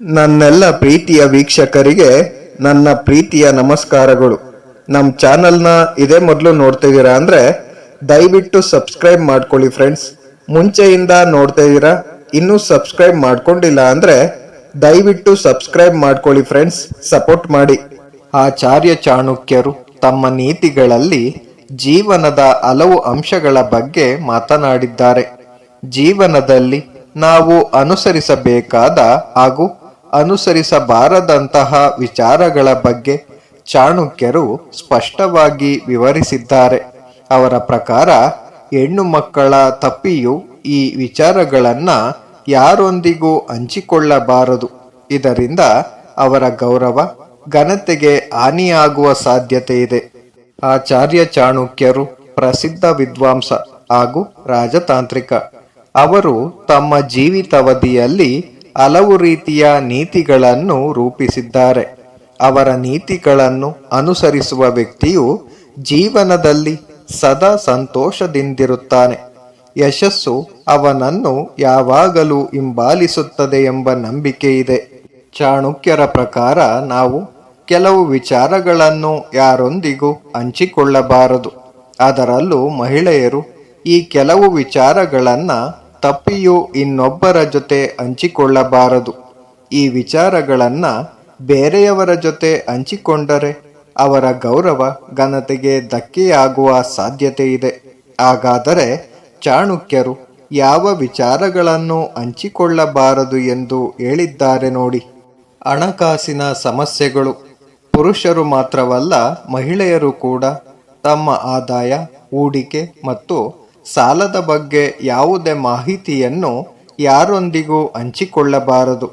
ನನ್ನೆಲ್ಲ ಪ್ರೀತಿಯ ವೀಕ್ಷಕರಿಗೆ ನನ್ನ ಪ್ರೀತಿಯ ನಮಸ್ಕಾರಗಳು. ನಮ್ಮ ಚಾನಲ್ನ ಇದೇ ಮೊದಲು ನೋಡ್ತಿದ್ದೀರಾ ಅಂದರೆ ದಯವಿಟ್ಟು ಸಬ್ಸ್ಕ್ರೈಬ್ ಮಾಡ್ಕೊಳ್ಳಿ ಫ್ರೆಂಡ್ಸ್. ಮುಂಚೆಯಿಂದ ನೋಡ್ತಾ ಇದ್ದೀರಾ, ಇನ್ನೂ ಸಬ್ಸ್ಕ್ರೈಬ್ ಮಾಡ್ಕೊಂಡಿಲ್ಲ ಅಂದರೆ ದಯವಿಟ್ಟು ಸಬ್ಸ್ಕ್ರೈಬ್ ಮಾಡ್ಕೊಳ್ಳಿ ಫ್ರೆಂಡ್ಸ್, ಸಪೋರ್ಟ್ ಮಾಡಿ. ಆಚಾರ್ಯ ಚಾಣಕ್ಯರು ತಮ್ಮ ನೀತಿಗಳಲ್ಲಿ ಜೀವನದ ಹಲವು ಅಂಶಗಳ ಬಗ್ಗೆ ಮಾತನಾಡಿದ್ದಾರೆ. ಜೀವನದಲ್ಲಿ ನಾವು ಅನುಸರಿಸಬೇಕಾದ ಹಾಗೂ ಅನುಸರಿಸಬಾರದಂತಹ ವಿಚಾರಗಳ ಬಗ್ಗೆ ಚಾಣಕ್ಯರು ಸ್ಪಷ್ಟವಾಗಿ ವಿವರಿಸಿದ್ದಾರೆ. ಅವರ ಪ್ರಕಾರ ಹೆಣ್ಣು ಮಕ್ಕಳ ತಪ್ಪಿಯು ಈ ವಿಚಾರಗಳನ್ನು ಯಾರೊಂದಿಗೂ ಹಂಚಿಕೊಳ್ಳಬಾರದು. ಇದರಿಂದ ಅವರ ಗೌರವ ಘನತೆಗೆ ಹಾನಿಯಾಗುವ ಸಾಧ್ಯತೆ ಇದೆ. ಆಚಾರ್ಯ ಚಾಣಕ್ಯರು ಪ್ರಸಿದ್ಧ ವಿದ್ವಾಂಸ ಹಾಗೂ ರಾಜತಾಂತ್ರಿಕ. ಅವರು ತಮ್ಮ ಜೀವಿತಾವಧಿಯಲ್ಲಿ ಹಲವು ರೀತಿಯ ನೀತಿಗಳನ್ನು ರೂಪಿಸಿದ್ದಾರೆ. ಅವರ ನೀತಿಗಳನ್ನು ಅನುಸರಿಸುವ ವ್ಯಕ್ತಿಯು ಜೀವನದಲ್ಲಿ ಸದಾ ಸಂತೋಷದಿಂದಿರುತ್ತಾನೆ. ಯಶಸ್ಸು ಅವನನ್ನು ಯಾವಾಗಲೂ ಹಿಂಬಾಲಿಸುತ್ತದೆ ಎಂಬ ನಂಬಿಕೆ ಇದೆ. ಚಾಣಕ್ಯರ ಪ್ರಕಾರ ನಾವು ಕೆಲವು ವಿಚಾರಗಳನ್ನು ಯಾರೊಂದಿಗೂ ಹಂಚಿಕೊಳ್ಳಬಾರದು. ಅದರಲ್ಲೂ ಮಹಿಳೆಯರು ಈ ಕೆಲವು ವಿಚಾರಗಳನ್ನು ತಪ್ಪಿಯೂ ಇನ್ನೊಬ್ಬರ ಜೊತೆ ಹಂಚಿಕೊಳ್ಳಬಾರದು. ಈ ವಿಚಾರಗಳನ್ನು ಬೇರೆಯವರ ಜೊತೆ ಹಂಚಿಕೊಂಡರೆ ಅವರ ಗೌರವ ಘನತೆಗೆ ಧಕ್ಕೆಯಾಗುವ ಸಾಧ್ಯತೆ ಇದೆ. ಹಾಗಾದರೆ ಚಾಣಕ್ಯರು ಯಾವ ವಿಚಾರಗಳನ್ನು ಹಂಚಿಕೊಳ್ಳಬಾರದು ಎಂದು ಹೇಳಿದ್ದಾರೆ ನೋಡಿ. ಹಣಕಾಸಿನ ಸಮಸ್ಯೆಗಳು. ಪುರುಷರು ಮಾತ್ರವಲ್ಲ, ಮಹಿಳೆಯರು ಕೂಡ ತಮ್ಮ ಆದಾಯ, ಹೂಡಿಕೆ ಮತ್ತು ಸಾಲದ ಬಗ್ಗೆ ಯಾವುದೇ ಮಾಹಿತಿಯನ್ನು ಯಾರೊಂದಿಗೂ ಹಂಚಿಕೊಳ್ಳಬಾರದು.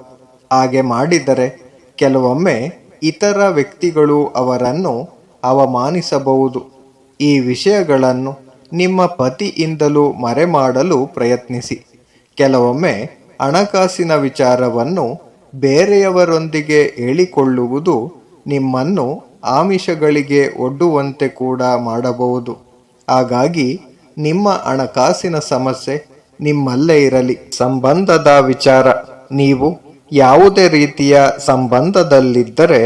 ಹಾಗೆ ಮಾಡಿದರೆ ಕೆಲವೊಮ್ಮೆ ಇತರ ವ್ಯಕ್ತಿಗಳು ಅವರನ್ನು ಅವಮಾನಿಸಬಹುದು. ಈ ವಿಷಯಗಳನ್ನು ನಿಮ್ಮ ಪತಿಯಿಂದಲೂ ಮರೆಮಾಡಲು ಪ್ರಯತ್ನಿಸಿ. ಕೆಲವೊಮ್ಮೆ ಹಣಕಾಸಿನ ವಿಚಾರವನ್ನು ಬೇರೆಯವರೊಂದಿಗೆ ಹೇಳಿಕೊಳ್ಳುವುದು ನಿಮ್ಮನ್ನು ಆಮಿಷಗಳಿಗೆ ಒಡ್ಡುವಂತೆ ಕೂಡ ಮಾಡಬಹುದು. ಹಾಗಾಗಿ ನಿಮ್ಮ ಹಣಕಾಸಿನ ಸಮಸ್ಯೆ ನಿಮ್ಮಲ್ಲೇ ಇರಲಿ. ಸಂಬಂಧದ ವಿಚಾರ. ನೀವು ಯಾವುದೇ ರೀತಿಯ ಸಂಬಂಧದಲ್ಲಿದ್ದರೆ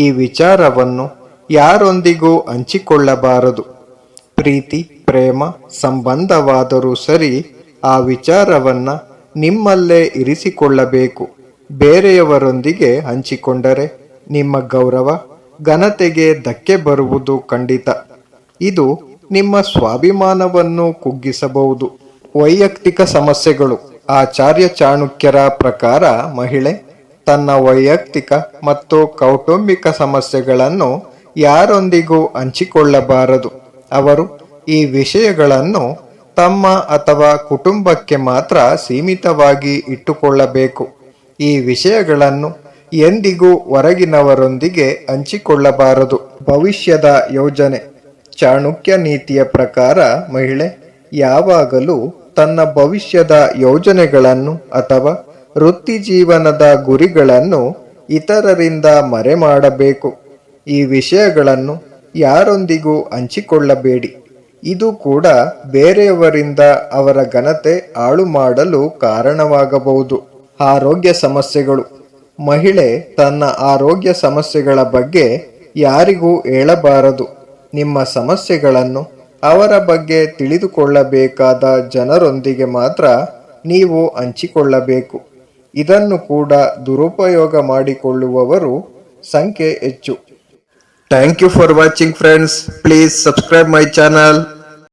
ಈ ವಿಚಾರವನ್ನು ಯಾರೊಂದಿಗೂ ಹಂಚಿಕೊಳ್ಳಬಾರದು. ಪ್ರೀತಿ, ಪ್ರೇಮ ಸಂಬಂಧವಾದರೂ ಸರಿ, ಆ ವಿಚಾರವನ್ನು ನಿಮ್ಮಲ್ಲೇ ಇರಿಸಿಕೊಳ್ಳಬೇಕು. ಬೇರೆಯವರೊಂದಿಗೆ ಹಂಚಿಕೊಂಡರೆ ನಿಮ್ಮ ಗೌರವ ಘನತೆಗೆ ಧಕ್ಕೆ ಬರುವುದು ಖಂಡಿತ. ಇದು ನಿಮ್ಮ ಸ್ವಾಭಿಮಾನವನ್ನು ಕುಗ್ಗಿಸಬಹುದು. ವೈಯಕ್ತಿಕ ಸಮಸ್ಯೆಗಳು. ಆಚಾರ್ಯ ಚಾಣಕ್ಯರ ಪ್ರಕಾರ ಮಹಿಳೆ ತನ್ನ ವೈಯಕ್ತಿಕ ಮತ್ತು ಕೌಟುಂಬಿಕ ಸಮಸ್ಯೆಗಳನ್ನು ಯಾರೊಂದಿಗೂ ಹಂಚಿಕೊಳ್ಳಬಾರದು. ಅವರು ಈ ವಿಷಯಗಳನ್ನು ತಮ್ಮ ಅಥವಾ ಕುಟುಂಬಕ್ಕೆ ಮಾತ್ರ ಸೀಮಿತವಾಗಿ ಇಟ್ಟುಕೊಳ್ಳಬೇಕು. ಈ ವಿಷಯಗಳನ್ನು ಎಂದಿಗೂ ಹೊರಗಿನವರೊಂದಿಗೆ ಹಂಚಿಕೊಳ್ಳಬಾರದು. ಭವಿಷ್ಯದ ಯೋಜನೆ. ಚಾಣಕ್ಯ ನೀತಿಯ ಪ್ರಕಾರ ಮಹಿಳೆ ಯಾವಾಗಲೂ ತನ್ನ ಭವಿಷ್ಯದ ಯೋಜನೆಗಳನ್ನು ಅಥವಾ ವೃತ್ತಿ ಜೀವನದ ಗುರಿಗಳನ್ನು ಇತರರಿಂದ ಮರೆಮಾಡಬೇಕು. ಈ ವಿಷಯಗಳನ್ನು ಯಾರೊಂದಿಗೂ ಹಂಚಿಕೊಳ್ಳಬೇಡಿ. ಇದು ಕೂಡ ಬೇರೆಯವರಿಂದ ಅವರ ಘನತೆ ಹಾಳು ಮಾಡಲು ಕಾರಣವಾಗಬಹುದು. ಆರೋಗ್ಯ ಸಮಸ್ಯೆಗಳು. ಮಹಿಳೆ ತನ್ನ ಆರೋಗ್ಯ ಸಮಸ್ಯೆಗಳ ಬಗ್ಗೆ ಯಾರಿಗೂ ಹೇಳಬಾರದು. ನಿಮ್ಮ ಸಮಸ್ಯೆಗಳನ್ನು ಅವರ ಬಗ್ಗೆ ತಿಳಿದುಕೊಳ್ಳಬೇಕಾದ ಜನರೊಂದಿಗೆ ಮಾತ್ರ ನೀವು ಹಂಚಿಕೊಳ್ಳಬೇಕು. ಇದನ್ನು ಕೂಡ ದುರುಪಯೋಗ ಮಾಡಿಕೊಳ್ಳುವವರು ಸಂಖ್ಯೆ ಹೆಚ್ಚು. Thank you for watching friends. Please subscribe my channel.